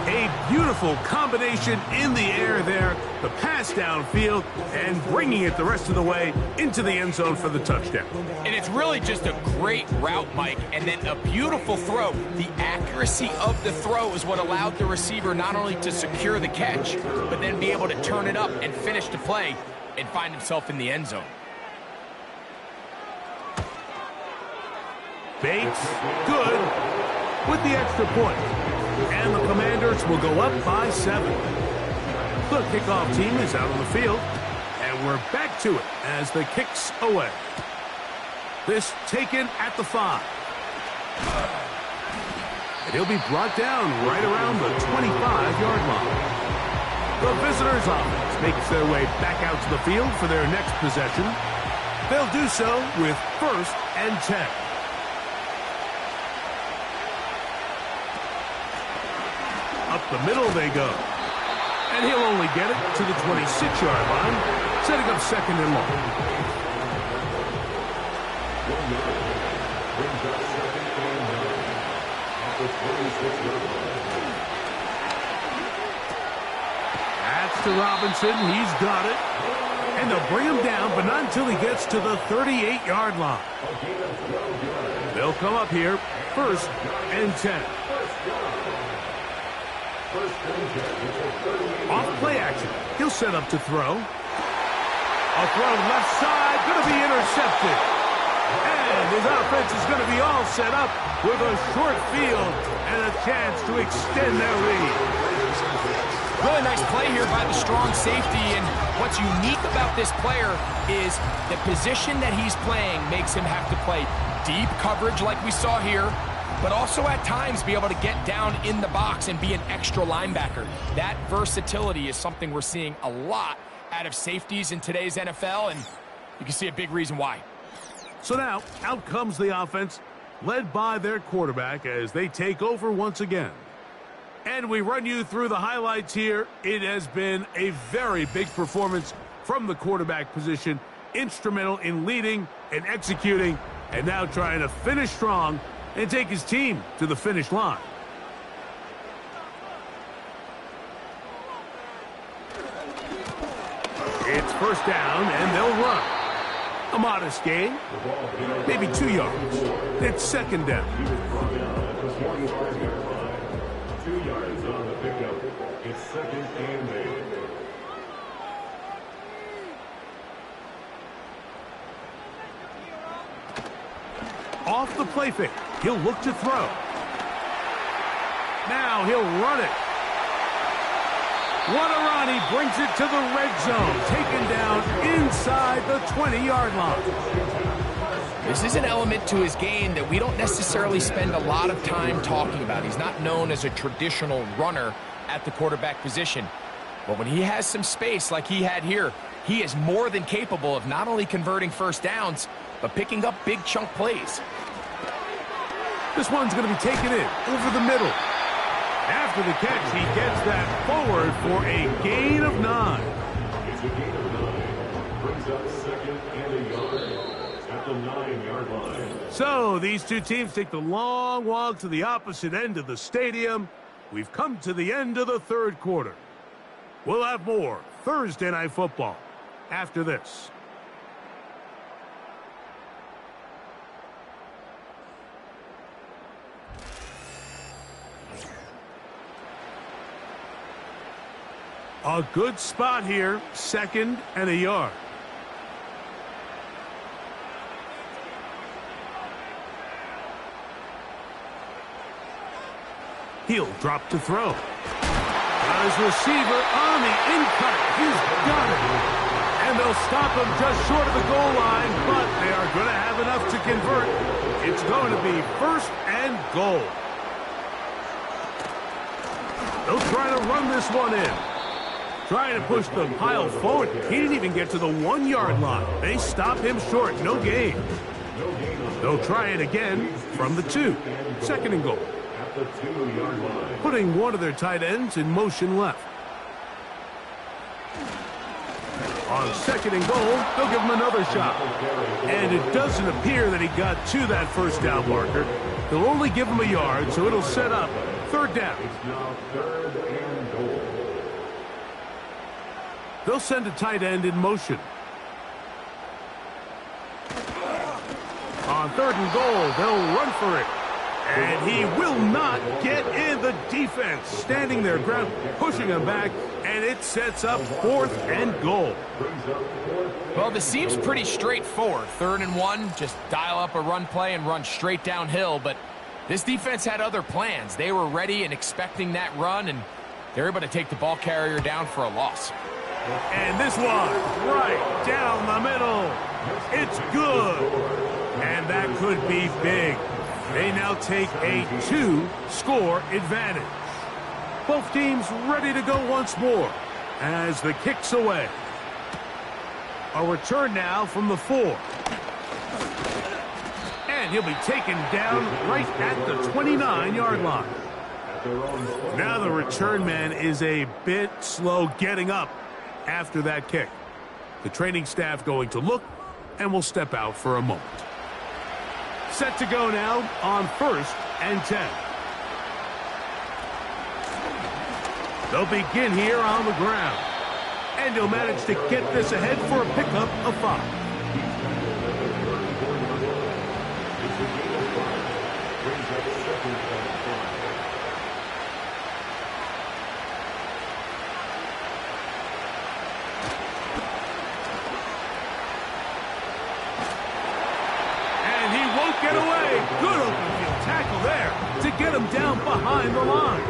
A beautiful combination in the air there. The pass downfield and bringing it the rest of the way into the end zone for the touchdown. And it's really just a great route, Mike, and then a beautiful throw. The accuracy of the throw is what allowed the receiver not only to secure the catch, but then be able to turn it up and finish the play and find himself in the end zone. Bates, good, with the extra point. And the Commanders will go up by 7. The kickoff team is out on the field, and we're back to it as the kick's away. This taken at the 5. And he'll be brought down right around the 25-yard line. The visitors' offense makes their way back out to the field for their next possession. They'll do so with 1st and 10. Up the middle they go. And he'll only get it to the 26-yard line, setting up 2nd and long. That's to Robinson. He's got it. And they'll bring him down, but not until he gets to the 38-yard line. They'll come up here, 1st and 10. Off play action. He'll set up to throw. A throw left side, going to be intercepted. And his offense is going to be all set up with a short field and a chance to extend their lead. Really nice play here by the strong safety, and what's unique about this player is the position that he's playing makes him have to play deep coverage like we saw here, but also at times be able to get down in the box and be an extra linebacker. That versatility is something we're seeing a lot out of safeties in today's NFL, and you can see a big reason why. So now, out comes the offense, led by their quarterback as they take over once again. And we run you through the highlights here. It has been a very big performance from the quarterback position, instrumental in leading and executing, and now trying to finish strong and take his team to the finish line. It's first down, and they'll run. A modest gain, maybe 2 yards. It's second down. 2 yards on the pickup. It's second and 8. Off the play fake. He'll look to throw. Now he'll run it. What a run. He brings it to the red zone. Taken down inside the 20-yard line. This is an element to his game that we don't necessarily spend a lot of time talking about. He's not known as a traditional runner at the quarterback position. But when he has some space like he had here, he is more than capable of not only converting first downs, but picking up big chunk plays. This one's going to be taken in over the middle. After the catch, he gets that forward for a gain of 9. It's a gain of 9. Brings up second and a yard at the 9-yard line. So these two teams take the long walk to the opposite end of the stadium. We've come to the end of the third quarter. We'll have more Thursday Night Football after this. A good spot here, second and a yard. He'll drop to throw. Got his receiver on the in-cut. He's got it. And they'll stop him just short of the goal line, but they are going to have enough to convert. It's going to be first and goal. They'll try to run this one in. Trying to push the pile forward. He didn't even get to the 1-yard line. They stop him short. No gain. They'll try it again from the 2. Second and goal. At the 2-yard line. Putting one of their tight ends in motion left. On second and goal, they'll give him another shot. And it doesn't appear that he got to that first down marker. They'll only give him a yard, so it'll set up third down. It's now third and goal. They'll send a tight end in motion. On third and goal, they'll run for it. And he will not get in. The defense standing their ground, pushing him back, and it sets up fourth and goal. Well, this seems pretty straightforward. 3rd and 1, just dial up a run play and run straight downhill. But this defense had other plans. They were ready and expecting that run, and they're able to take the ball carrier down for a loss. And this one, right down the middle. It's good. And that could be big. They now take a 2-score advantage. Both teams ready to go once more as the kick's away. A return now from the 4. And he'll be taken down right at the 29-yard line. Now the return man is a bit slow getting up after that kick. The training staff going to look and will step out for a moment. Set to go now on 1st and 10. They'll begin here on the ground. And he'll manage to get this ahead for a pickup of 5. Get away. Good open field tackle there to get him down behind the line.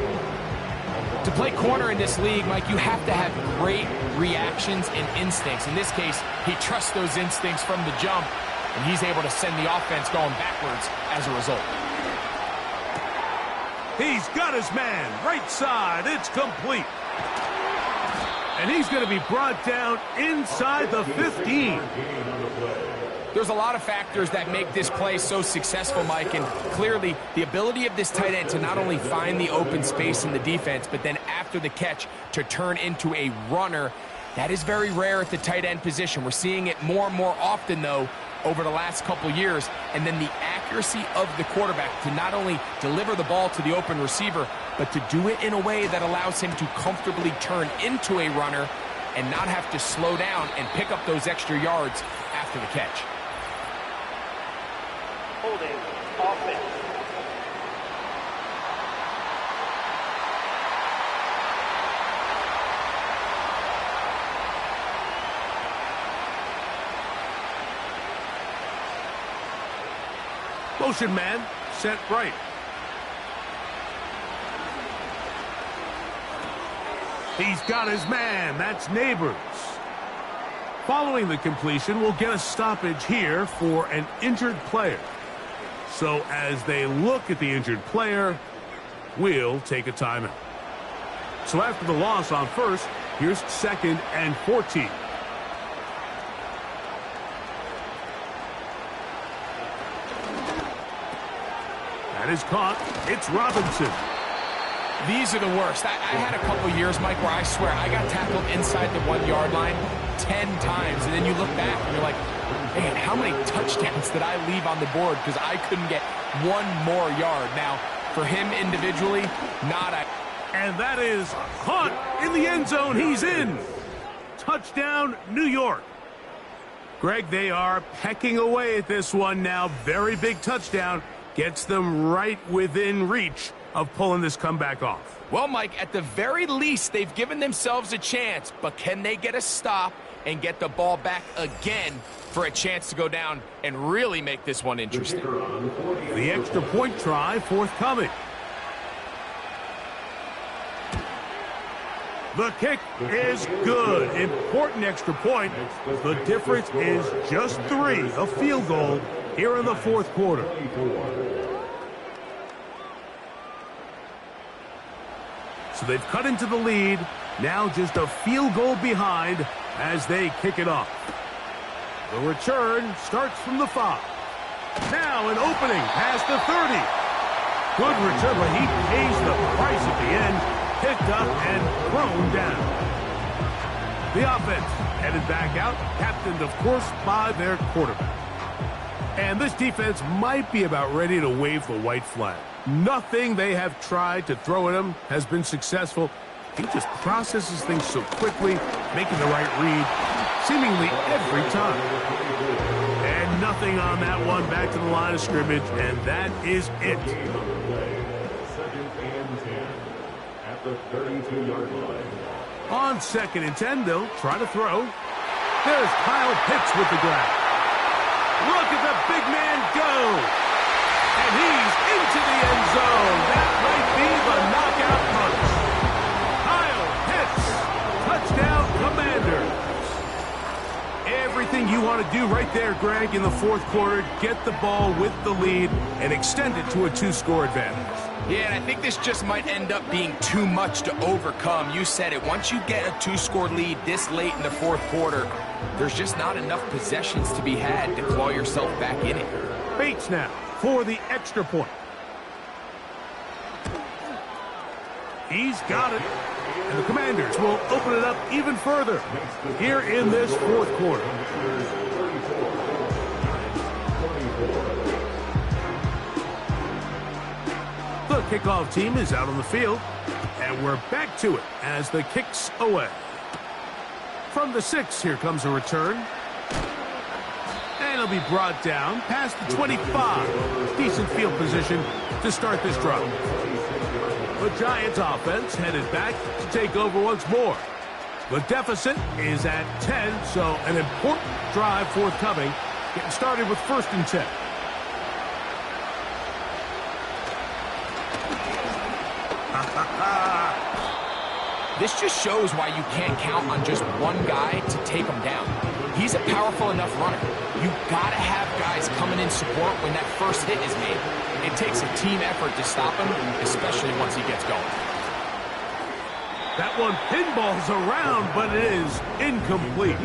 To play corner in this league, Mike, you have to have great reactions and instincts. In this case, he trusts those instincts from the jump, and he's able to send the offense going backwards as a result. He's got his man right side. It's complete. And he's going to be brought down inside the 15. There's a lot of factors that make this play so successful, Mike, and clearly the ability of this tight end to not only find the open space in the defense, but then after the catch to turn into a runner. That is very rare at the tight end position. We're seeing it more and more often, though, over the last couple years. And then the accuracy of the quarterback to not only deliver the ball to the open receiver, but to do it in a way that allows him to comfortably turn into a runner and not have to slow down and pick up those extra yards after the catch. Holding offense. Motion man, set right. He's got his man. That's Neighbors. Following the completion, we'll get a stoppage here for an injured player. So as they look at the injured player, we'll take a timeout. So after the loss on first, here's 2nd and 14. That is caught. It's Robinson. These are the worst. I had a couple years, Mike, where I swear I got tackled inside the 1 yard line 10 times. And then you look back and you're like, man, how many touchdowns did I leave on the board because I couldn't get one more yard? Now, for him individually, not a... And that is caught in the end zone. He's in. Touchdown, New York. Greg, they are pecking away at this one now. Very big touchdown. Gets them right within reach of pulling this comeback off. Well, Mike, at the very least, they've given themselves a chance, but can they get a stop and get the ball back again for a chance to go down and really make this one interesting? The extra point try forthcoming. The kick is good. Important extra point. The difference is just 3, a field goal here in the 4th quarter. So they've cut into the lead. Now just a field goal behind as they kick it off. The return starts from the 5. Now an opening past the 30. Good return, but he pays the price at the end. Picked up and thrown down. The offense headed back out, captained, of course, by their quarterback. And this defense might be about ready to wave the white flag. Nothing they have tried to throw at him has been successful. He just processes things so quickly, making the right read, seemingly every time. And nothing on that one, back to the line of scrimmage, and that is it. 2nd and 10 at the 32-yard line. On 2nd and 10, they'll try to throw. There's Kyle Pitts with the grab. Look at the big man go. And he's into the end zone. That might be the knockout punch. Kyle Pitts, touchdown Commanders. Everything you want to do right there, Greg, in the 4th quarter. Get the ball with the lead and extend it to a 2-score advantage. Yeah, and I think this just might end up being too much to overcome. You said it. Once you get a 2-score lead this late in the 4th quarter, there's just not enough possessions to be had to claw yourself back in it. Bates now for the extra point. He's got it. And the Commanders will open it up even further here in this 4th quarter. The kickoff team is out on the field, and we're back to it as the kick's away. From the 6, here comes a return. And it'll be brought down past the 25. Decent field position to start this drive. The Giants offense headed back to take over once more. The deficit is at 10, so an important drive forthcoming. Getting started with 1st and 10. This just shows why you can't count on just one guy to take him down. He's a powerful enough runner. You gotta have guys coming in support when that first hit is made. It takes a team effort to stop him, especially once he gets going. That one pinballs around, but it is incomplete.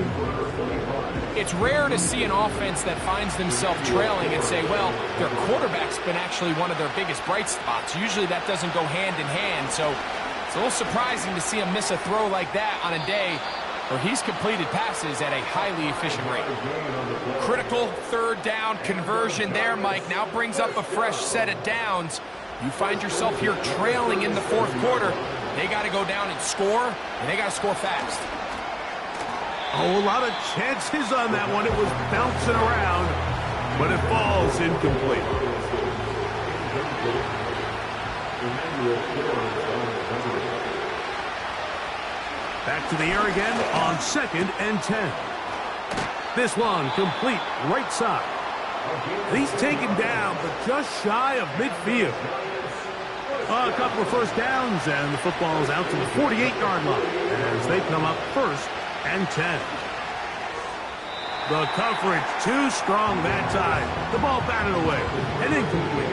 It's rare to see an offense that finds themselves trailing and say, well, their quarterback's been actually one of their biggest bright spots. Usually that doesn't go hand in hand, so it's a little surprising to see him miss a throw like that on a day where he's completed passes at a highly efficient rate. Critical third down conversion there, Mike. Now brings up a fresh set of downs. You find yourself here trailing in the fourth quarter. They got to go down and score, and they got to score fast. Oh, a lot of chances on that one. It was bouncing around, but it falls incomplete. Back to the air again on 2nd and 10. This one complete right side. He's taken down, but just shy of midfield. A couple of first downs, and the football is out to the 48-yard line as they come up 1st and 10. The coverage too strong that time. The ball batted away and incomplete.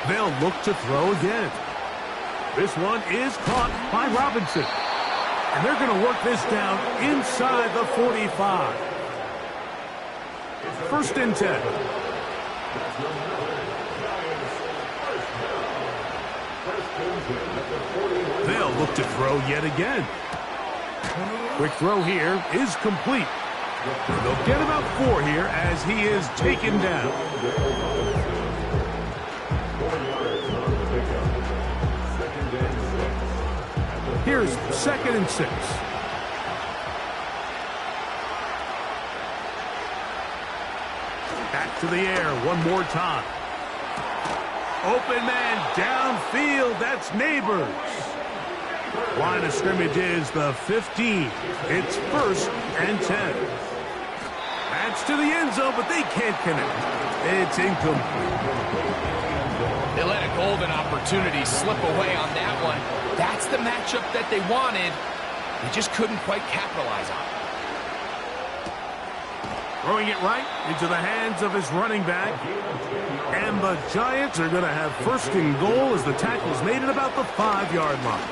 They'll look to throw again. This one is caught by Robinson. And they're going to work this down inside the 45. 1st and 10. They'll look to throw yet again. Quick throw here is complete. They'll get about 4 here as he is taken down. Here's 2nd and 6. Back to the air one more time. Open man downfield. That's Neighbors. Line of scrimmage is the 15. It's 1st and 10. That's to the end zone, but they can't connect. It's incomplete. They let a golden opportunity slip away on that one. That's the matchup that they wanted. They just couldn't quite capitalize on it. Throwing it right into the hands of his running back. And the Giants are going to have 1st and goal as the tackle's made at about the 5-yard line.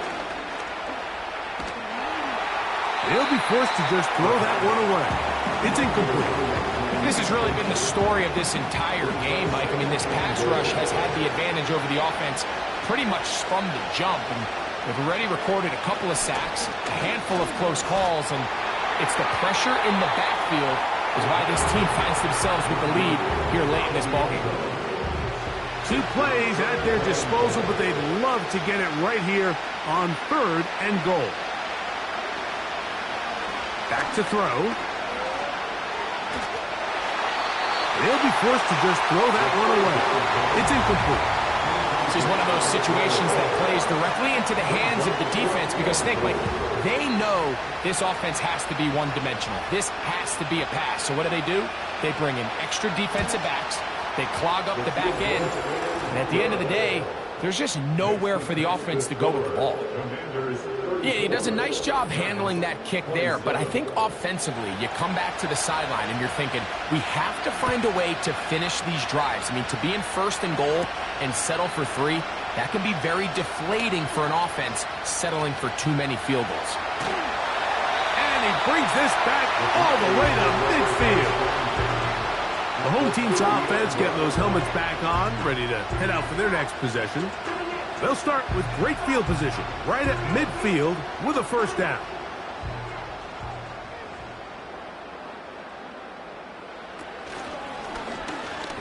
They'll be forced to just throw that one away. It's incomplete. This has really been the story of this entire game, Mike. I mean, this pass rush has had the advantage over the offense pretty much from the jump. And they've already recorded a couple of sacks, a handful of close calls, and it's the pressure in the backfield is why this team finds themselves with the lead here late in this ballgame. 2 plays at their disposal, but they'd love to get it right here on 3rd and goal. Back to throw. They'll be forced to just throw that one away. It's incomplete. This is one of those situations that plays directly into the hands of the defense because, think, like, they know this offense has to be one-dimensional. This has to be a pass. So what do? They bring in extra defensive backs. They clog up the back end. And at the end of the day, there's just nowhere for the offense to go with the ball. Yeah, he does a nice job handling that kick there, but I think offensively, you come back to the sideline and you're thinking, we have to find a way to finish these drives. I mean, to be in 1st and goal and settle for 3, that can be very deflating for an offense settling for too many field goals. And he brings this back all the way to midfield. The home team's offense getting those helmets back on, ready to head out for their next possession. They'll start with great field position, right at midfield with a 1st down.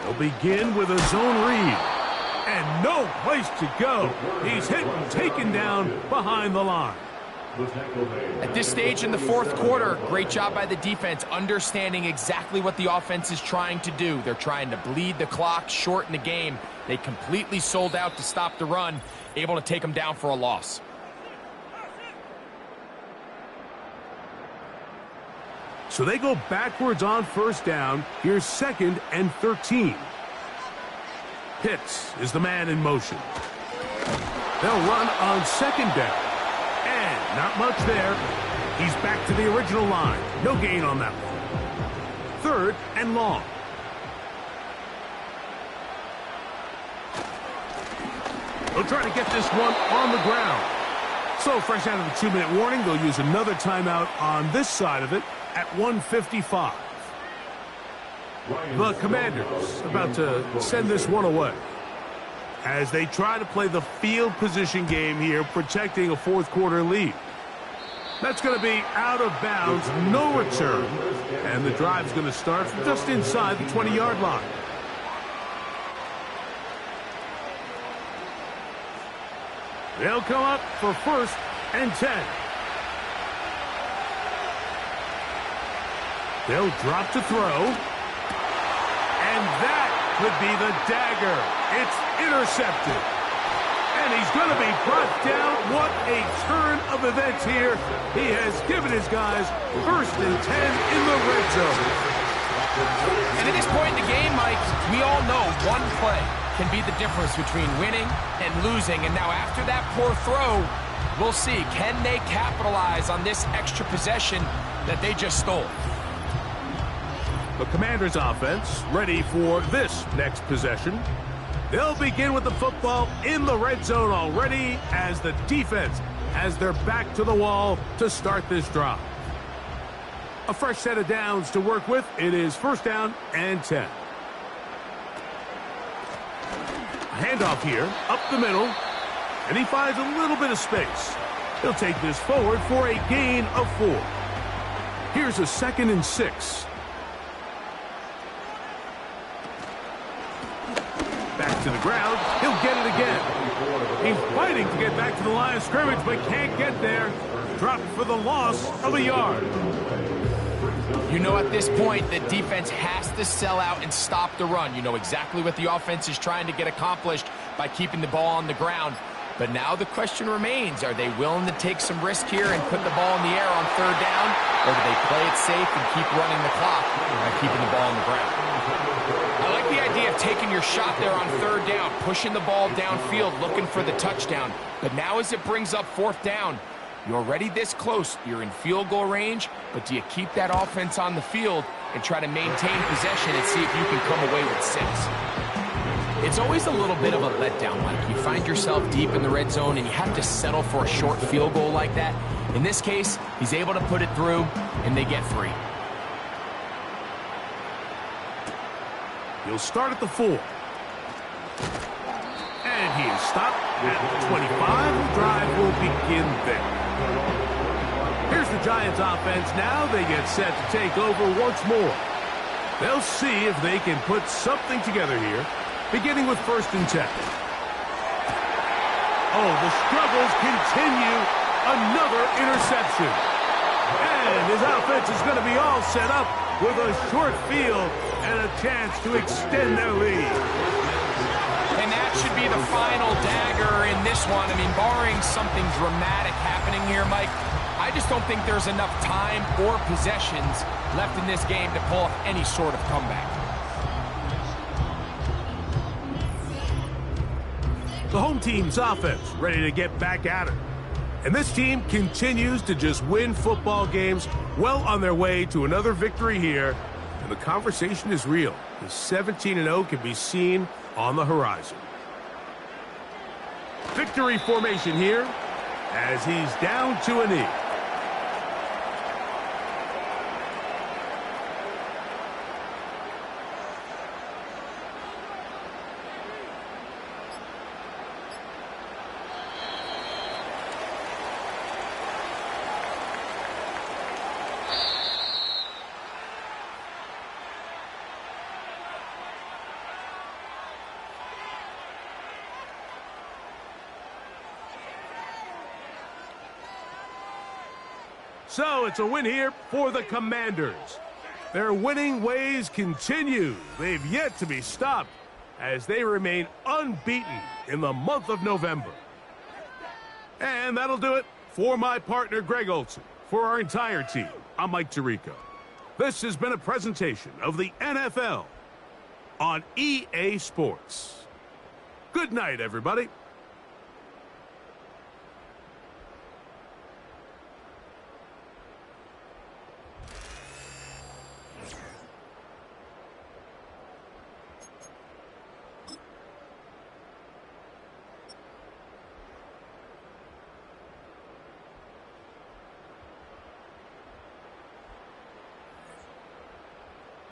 They'll begin with a zone read. And no place to go. He's hit and taken down behind the line. At this stage in the 4th quarter, great job by the defense, understanding exactly what the offense is trying to do. They're trying to bleed the clock, shorten the game. They completely sold out to stop the run, able to take them down for a loss. So they go backwards on 1st down. Here's 2nd and 13. Pitts is the man in motion. They'll run on 2nd down. And not much there. He's back to the original line. No gain on that one. 3rd and long. They'll try to get this one on the ground. So fresh out of the 2-minute warning, they'll use another timeout on this side of it at 1:55. The Commanders about to send this one away as they try to play the field position game here, protecting a 4th quarter lead. That's going to be out of bounds, no return, and the drive's going to start from just inside the 20-yard line. They'll come up for 1st and 10. They'll drop to throw. And that could be the dagger. It's intercepted. And he's going to be brought down. What a turn of events here. He has given his guys 1st and 10 in the red zone. And at this point in the game, Mike, we all know one play can be the difference between winning and losing. And now after that poor throw, we'll see. Can they capitalize on this extra possession that they just stole? The Commanders' offense ready for this next possession. They'll begin with the football in the red zone already as the defense has their back to the wall to start this drive. A fresh set of downs to work with. It is 1st down and 10. A handoff here, up the middle, and he finds a little bit of space. He'll take this forward for a gain of 4. Here's a 2nd and 6. Back to the ground. He'll get it again. He's fighting to get back to the line of scrimmage, but can't get there. Dropped for the loss of a yard. You know, at this point, the defense has to sell out and stop the run. You know exactly what the offense is trying to get accomplished by keeping the ball on the ground. But now the question remains, are they willing to take some risk here and put the ball in the air on 3rd down? Or do they play it safe and keep running the clock by keeping the ball on the ground? I like the idea of taking your shot there on 3rd down, pushing the ball downfield, looking for the touchdown. But now as it brings up 4th down, you're already this close. You're in field goal range, but do you keep that offense on the field and try to maintain possession and see if you can come away with 6? It's always a little bit of a letdown, Mike. You find yourself deep in the red zone and you have to settle for a short field goal like that. In this case, he's able to put it through, and they get 3. He'll start at the 4. And he is stopped at the 25. The drive will begin there. Here's the Giants offense now. They get set to take over once more. They'll see if they can put something together here, beginning with 1st and 10. Oh, the struggles continue. Another interception. And his offense is going to be all set up with a short field and a chance to extend their lead. And that should be the final dagger in this one. I mean, barring something dramatic happening here, Mike, I just don't think there's enough time or possessions left in this game to pull off any sort of comeback. The home team's offense ready to get back at it. And this team continues to just win football games, well on their way to another victory here. And the conversation is real. The 17-0 can be seen on the horizon. Victory formation here as he's down to a knee. So it's a win here for the Commanders. Their winning ways continue. They've yet to be stopped as they remain unbeaten in the month of November. And that'll do it for my partner, Greg Olson. For our entire team, I'm Mike Tirico. This has been a presentation of the NFL on EA Sports. Good night, everybody.